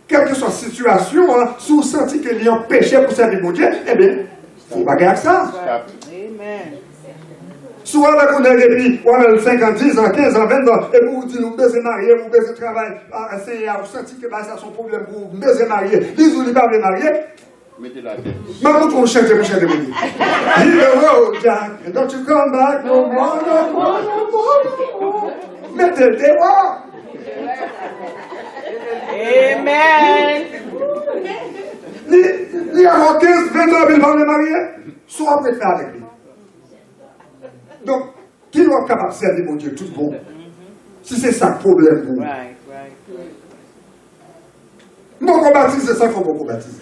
Speaker 1: Quelle que soit la situation, hein, si vous sentez qu'il y a un péché pour servir mon Dieu, eh bien, il ne faut pas garder ça.
Speaker 2: Amen.
Speaker 1: Soit avec on est depuis, on a 5 ans, 10 ans, 15 ans, 20 ans, et vous dites, nous baisez marier, vous baisez travail, c'est à vous sentir que ça son problème pour vous baisez marier, dis vous ne pas marier.
Speaker 3: Mettez la tête.
Speaker 1: Maman, pour chanter, pour chanter, Hit the road, Jack, and don't you come back no more, no more, no more, no more. Mettez le dehors.
Speaker 2: Amen.
Speaker 1: Il y a 15, 20 ans, il va le marier, soit on peut faire avec lui. Donc, qui doit être capable de servir mon Dieu tout bon? Si c'est ça le problème pour vous.
Speaker 2: Right. Right.
Speaker 1: Nous ne baptiser, c'est ça qu'il faut qu'on baptise.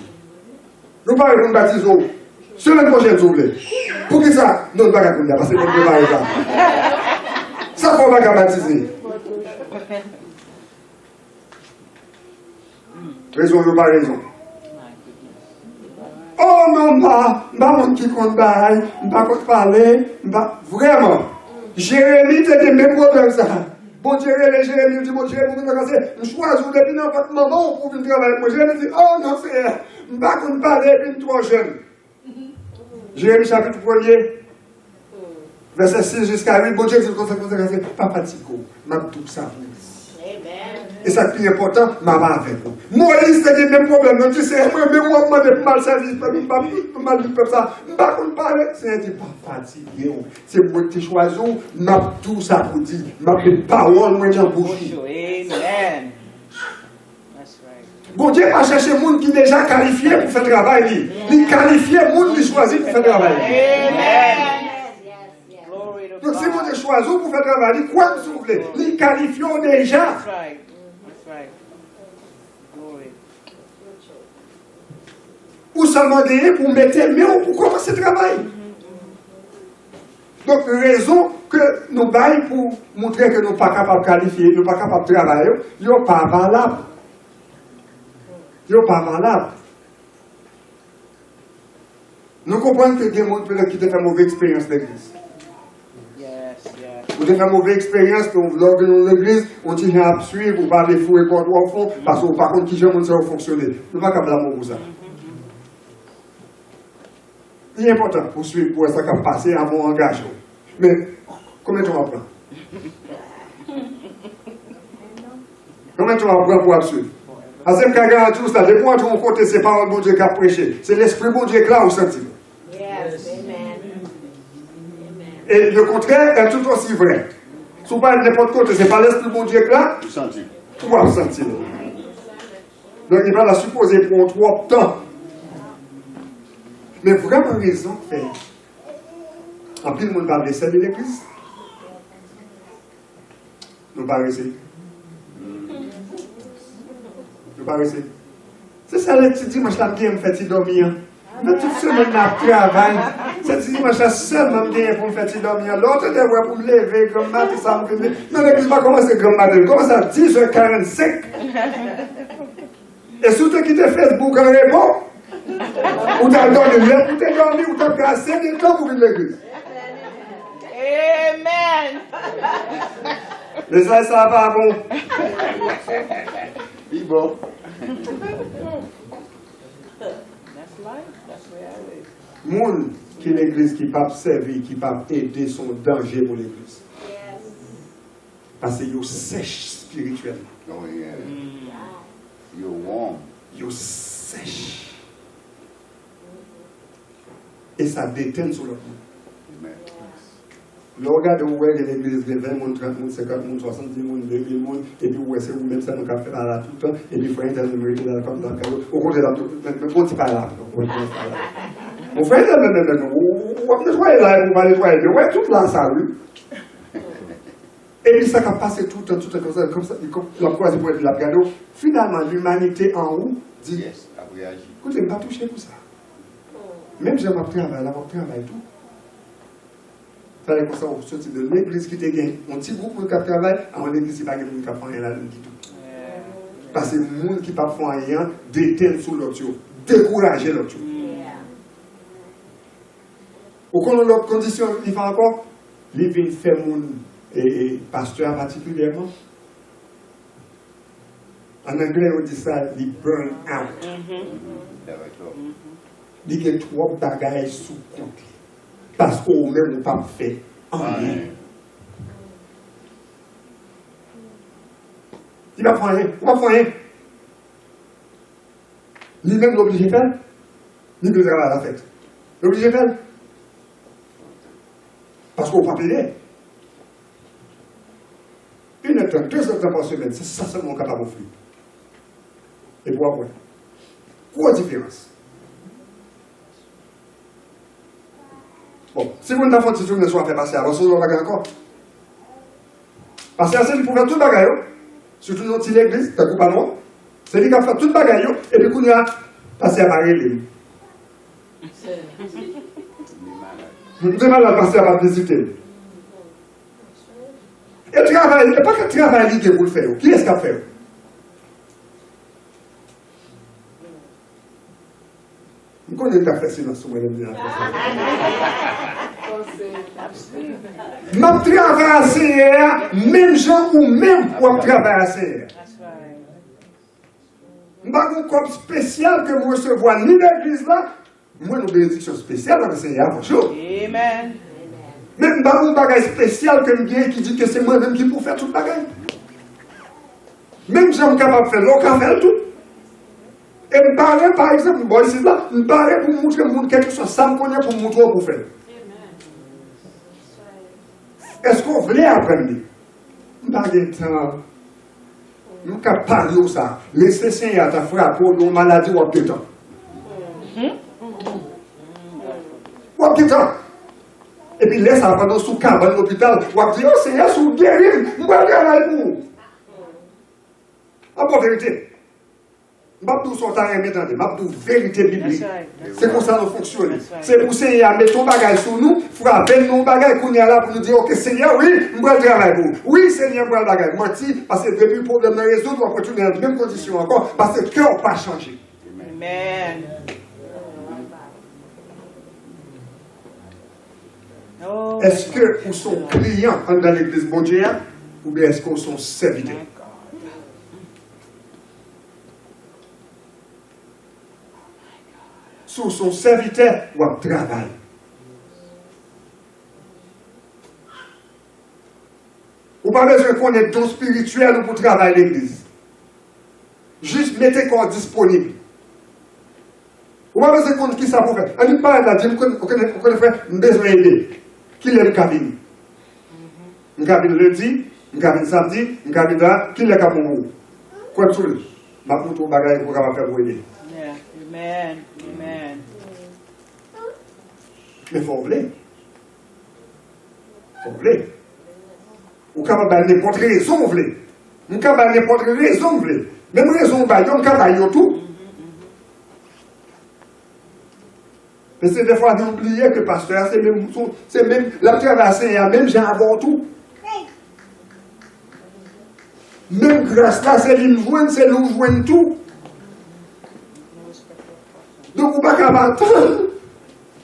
Speaker 1: Nous ne pouvons pas baptiser. Semaine prochaine, vous voulez. Pour qui ça? Nous ne pouvons pas parce que nous ne pouvons pas ça. Ça, il ne faut pas baptiser. Raison ou pas raison? Oh non, pas qui compte bail, pas compte parler, vraiment. Jérémie te dit même problème ça. Bon Dieu, Jérémie dit, bon Dieu, vous venez casser, je choisis depuis dans votre maman pour venir travailler. Moi, Jérémie dit, oh non, c'est pas compte parler, puis trop jeune. Jérémie chapitre 1er, verset 6 jusqu'à 8, bon Dieu dit, comme ça, papa Tico, m'a tout ça. Et ça qui est important, maman avec vous. Moïse, c'est le même problème. Donc, tu sais, mais moi, je demande mal service, je mal vivre comme ça. Je ne peux pas parler. C'est pas fatigué. C'est moi qui choisis, je tout ça pour dire. Je ne peux pas parole, moi, j'en bouge.
Speaker 2: Amen. That's right.
Speaker 1: Bon Dieu va chercher des gens qui sont déjà qualifiés pour faire le travail. Il qualifié les gens qui choisissent pour faire le travail.
Speaker 2: Amen. Glory to
Speaker 1: Donc, si vous
Speaker 2: God.
Speaker 1: avez choisi pour faire le travail, quoi que vous voulez, ils qualifient déjà.
Speaker 2: That's right. That's right. Glory.
Speaker 1: ou seulement gagner pour mettre mais pour commencer le travail. Donc, raison que nous baillons pour montrer que nous ne sommes pas capables de qualifier, nous ne sommes pas capables de travailler, ils ne sont pas valables. Ils ne sont pas valables. Nous comprenons que des gens qui ont fait une mauvaise expérience de l'église. Vous avez fait une mauvaise expérience, lors de l'église, on dit à suivre, vous parlez fou et quoi au fond, parce que par contre, qui j'aime, ça va fonctionner. Nous ne sommes pas capables pour ça. Il est important pour suivre, pour ça qu'on passe à mon engagement. Mais, combien de temps on prend? Combien de temps on prend pour suivre? Parce que je garantis tout ça, depuis qu'on compte ces paroles de Dieu qui a prêché, c'est l'Esprit de Dieu qui est là au sentiment. Et le contraire est tout aussi vrai. Si vous parlez de n'importe quoi, ce n'est pas l'Esprit de Dieu qui est là, tout va sentir. Donc il va la supposer pour un trop temps. Mais vraiment raison fait. En plus, le monde va laisser de l'église. Nous ne pas rester. Nous pas rester. C'est ça le petit dimanche là qui me fait dormir. Mais toute semaine je travaille. C'est dimanche là seulement pour me faire dormir. L'autre fois pour me lever, comme matin, ça me fait. Non, l'église va commencer comme matin. Commence à 10h45. Et surtout qui te Facebook en répond. Ou t'as donné l'air pour te dormir, ou t'as cassé des temps pour venir l'église.
Speaker 2: Amen.
Speaker 1: Mais ça va bon.
Speaker 3: Il bon.
Speaker 2: That's life. That's reality.
Speaker 1: Moun qui l'église qui pas servir, qui pas aider son danger pour l'église. Parce que yo sèche spirituellement.
Speaker 3: Oh yeah. You're warm.
Speaker 1: Yo sèche. Et ça déteint sur le monde.
Speaker 3: Amen.
Speaker 1: Le regard où est l'église de 20 personnes, 30 personnes, 50 personnes, 70 personnes, 2000 personnes, et puis où est-ce que vous-même ça nous a fait là tout le temps, et puis il faut intervenir dans le comme dans le cadeau. Au contraire, on ne dit pas là. Mon frère, on va nettoyer là, on va nettoyer. Mais ouais, tout là, ça, oui. Et puis ça a passé tout le temps comme ça, la croisée pour être la cadeau. Finalement, l'humanité en haut dit,
Speaker 3: Yes, a réagi.
Speaker 1: écoutez, je ne vais pas toucher pour ça. Même si je vais travailler là, je vais travailler tout. Ça veut dire que ça, on sortit de l'église qui te gagne. On petit groupe pour le travail, avant l'église, il n'y a pas de monde qui fait rien là du tout. Parce que les gens qui ne font rien détiennent sur l'autre, découragent l'autre. Au cours de l'autre condition, il fait encore, il vient faire mon pasteur particulièrement. En anglais, on dit ça, il burn out. Il y a trop de bagages sous compte. Parce qu'on même n'a pas fait rien. Il va faire rien. Il va faire rien. Lui-même l'obligé de faire. Ni de travail à la fête. L'obligé de faire. Parce qu'on ne peut pas payer. 1 heure, 2 heures par semaine, c'est ça seulement capable d'offrir. Et pour après. Quoi différence? Bon, si vous n'avez pas fait une soirée passer avant, vous n'avez pas encore. Parce que c'est lui pour faire tout le bagage, surtout dans l'église, t'as coupé non? C'est lui qui a fait tout le bagage, et puis qu'on a passé à Marie-Hélène. Vous êtes malade passer à ma visite. Et travail, il n'y a pas que travail qui vous le faire. Qui est-ce qui a fait? Vous connaissez le fait silence sur moi, m'a traversé, même gens ou même pour traverser. Je n'ai pas un corps spécial que vous recevez ni l'église là, moi une bénédiction spéciale dans le Seigneur.
Speaker 2: Amen.
Speaker 1: Même je n'ai pas un bagage spécial que je qui dit que c'est moi-même qui pour faire tout le bagage. Même si je suis capable de faire, l'on peut faire tout. Et je parle, par exemple, bon, ici là, je parle pour montrer au monde quelque chose, ça me connaît pour montrer pour faire. Est-ce qu'on voulait apprendre? Je parle de temps. Nous ne parler de ça. Laissez le Seigneur te frapper pour une maladie ou de temps. Ou de temps. Et puis laisse apprendre sous cabane à l'hôpital. Ou dire, oh Seigneur, sous guérir, je vais aller pour vous. En bonne vérité. Mabdou sont à remettre, Mabdou vérité biblique.
Speaker 2: That's right.
Speaker 1: C'est comme ça nous fonctionne.
Speaker 2: That's right.
Speaker 1: C'est pour Seigneur mettre ton bagage sur nous, frapper nos bagages qu'on est là pour nous dire, ok Seigneur, oui, je vais travailler pour vous. Oui Seigneur, je vais bagage. Menti, parce que depuis le problème de résoudre, on va continuer dans les mêmes conditions encore, parce que le cœur n'a pas changé.
Speaker 2: Amen. Oh,
Speaker 1: Est-ce que vous sont clients dans l'église bon Dieu, ou bien est-ce que vous sont serviteurs?
Speaker 2: my God.
Speaker 1: Si vous sont serviteurs, vous travaillez. Vous n'avez pas besoin qu'on ait don spirituel pour travailler l'église. Juste mettez quoi disponible. Vous n'avez pas besoin qu'on qui ça pour faire. On ne parle là, on connaît frère, on a besoin d'aider. Qui est le cabine? Le cabine lundi, le cabine samedi, le cabine là, qui est le cabine pour vous? Quoi de tout? Ma pour tout bagage pour faire pour aider.
Speaker 2: Yeah. Amen. Amen.
Speaker 1: Mais il faut oublier. Il faut oublier. Ou capable de n'importe quelle raison, vous voulez. Ou capable de n'importe quelle raison, vous voulez. Même raison, on capable de tout. Mais c'est des fois d'oublier que le pasteur, c'est même la traversée, même j'ai avant tout. Même grâce là, c'est lui joindre, c'est nous joindre tout. Donc, vous ne pouvez pas attendre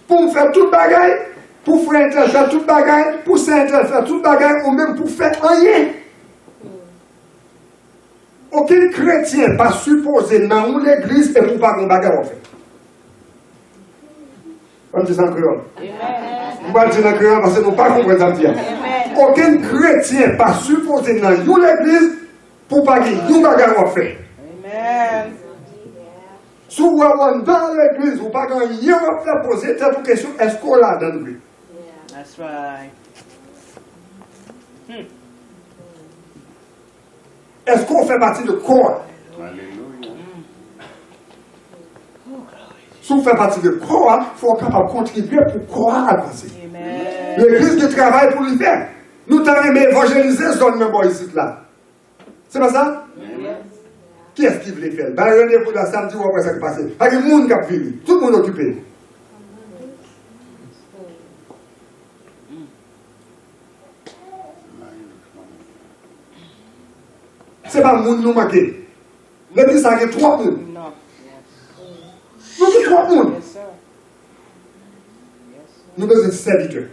Speaker 1: pour faire tout le bagage, pour frère faire tout le bagage, pour saint faire tout le bagage, ou même pour faire rien. Aucun chrétien pas supposé dans l'église et pour pas qu'on bagage en fait. On dit ça en créole. On va dire en créole parce que nous ne pas comprendre ça bien. Aucun chrétien pas supposé dans l'église pour pas qu'on bagage en fait.
Speaker 2: Amen.
Speaker 1: Si vous avez dans l'église, vous n'avez pas rien à faire poser cette question, est-ce qu'on l'a dans le
Speaker 2: That's right.
Speaker 1: Est-ce qu'on fait partie de corps?
Speaker 3: Alléluia.
Speaker 1: Si on fait partie de corps, il faut être capable de contribuer pour corps avancer.
Speaker 2: Amen.
Speaker 1: L'église qui travaille pour le faire. Nous t'avons évangéliser ce zone même ici là. C'est pas ça? Qui est-ce qui veut faire? Dans le rendez-vous de la samedi ou après ça qui passe? Il y a des gens qui ont fini. Tout le monde occupé. C'est pas le monde nous manquer. L'église a 3 personnes.
Speaker 2: No.
Speaker 1: Nous avons 3 personnes.
Speaker 2: Yes, sir.
Speaker 1: Nous avons besoin de serviteurs.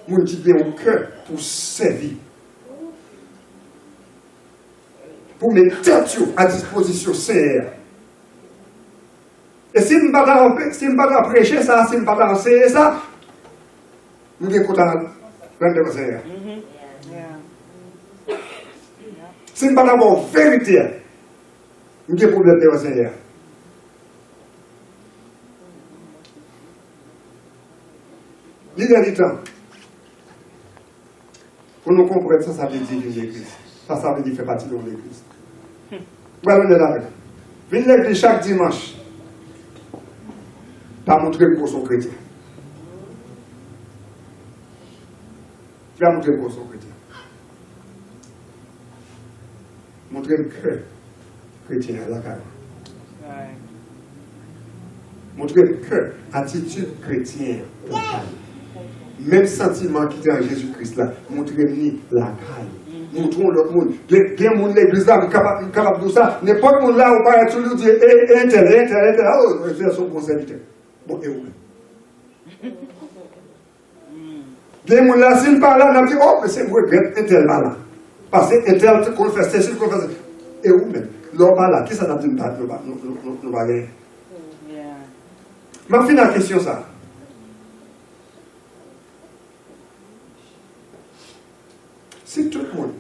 Speaker 1: Nous avons un cœur pour servir. Pour mettre tête à disposition Seigneur. Et si je ne vais pas prêcher ça, si je ne vais pas enseigner ça, nous sommes contents de le Seigneur.
Speaker 2: Yeah.
Speaker 1: Si je ne vais pas avoir vérité, nous sommes problème de le Seigneur. L'idée du temps, pour nous comprendre ça, ça veut dire vivre l'église. Ça veut dire faire partie de l'église. Voilà, on est là. Venez à l'église chaque dimanche. Pas montrer pour son chrétien. Tu vas montrer pour son chrétien. Montrer le cœur chrétien à la carrière.
Speaker 2: Right.
Speaker 1: Montrer le cœur, attitude chrétienne. Même sentiment qui est en Jésus-Christ là, montrez-nous la caille. Montrons l'autre monde. Il y a des gens de l'église là, capable de ça. N'importe monde là, on parle toujours dire, oh, c'est son bon serviteur. Bon, et où? Il y a des gens là, s'ils parlent là, on dit, oh, mais c'est moi, un tel là. Parce que un tel qu'on fait, c'est qu'on fait. Et où même? L'homme là, qui ça n'a dit, nous va gagner?
Speaker 2: Yeah.
Speaker 1: Ma fin la question ça. Si tout le monde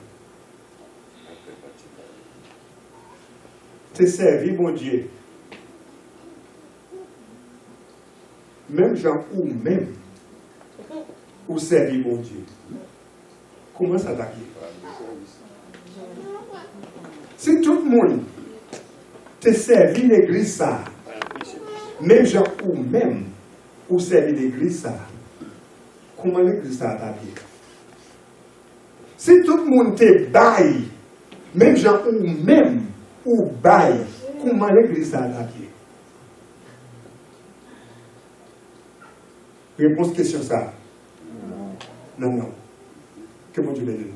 Speaker 1: te servi, mon Dieu, même gens ou même, ou servi, mon Dieu, comment ça t'attaquer? Si tout le monde te servi l'église, ça, même gens ou même, ou servi l'église, ça, comment l'église ça attaqué? Si tout le monde te baille, même gens ou même, ou bail, comment l'église a adapté? Réponse question ça. Non, non. Que mon Dieu les donne.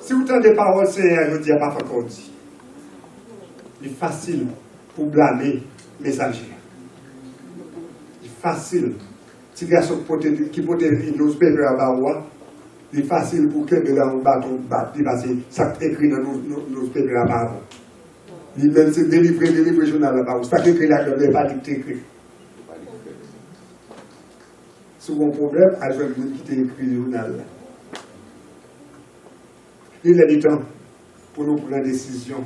Speaker 1: Si vous entendez des paroles, Seigneur, je dis à pas encore dit. Il est facile pour blâmer les messagers. Il est facile. Si garçon qui peut être newspaper à Baroua, il est facile pour que de un bâton batte, parce que ça écrit dans newspaper à Baroua. Il même c'est délivrer journal à Baroua. Ça écrit là, il n'est pas écrit. C'est mon problème, à je vais quitter écrit le journal. Il est du temps pour nous prendre une décision,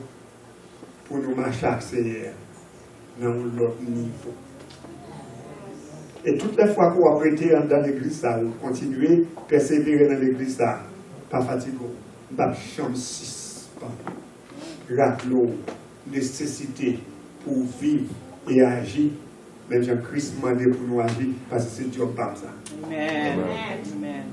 Speaker 1: pour nous marcher avec Seigneur dans l'autre niveau. Et toutes les fois qu'on a prêté dans l'église, continuer, persévérer dans l'église, pas fatigué, pas chambre 6, rappelons nécessité pour vivre et agir. Mais Jean-Christ m'a demandé pour nous agir parce que c'est Dieu comme ça.
Speaker 2: Amen. Amen.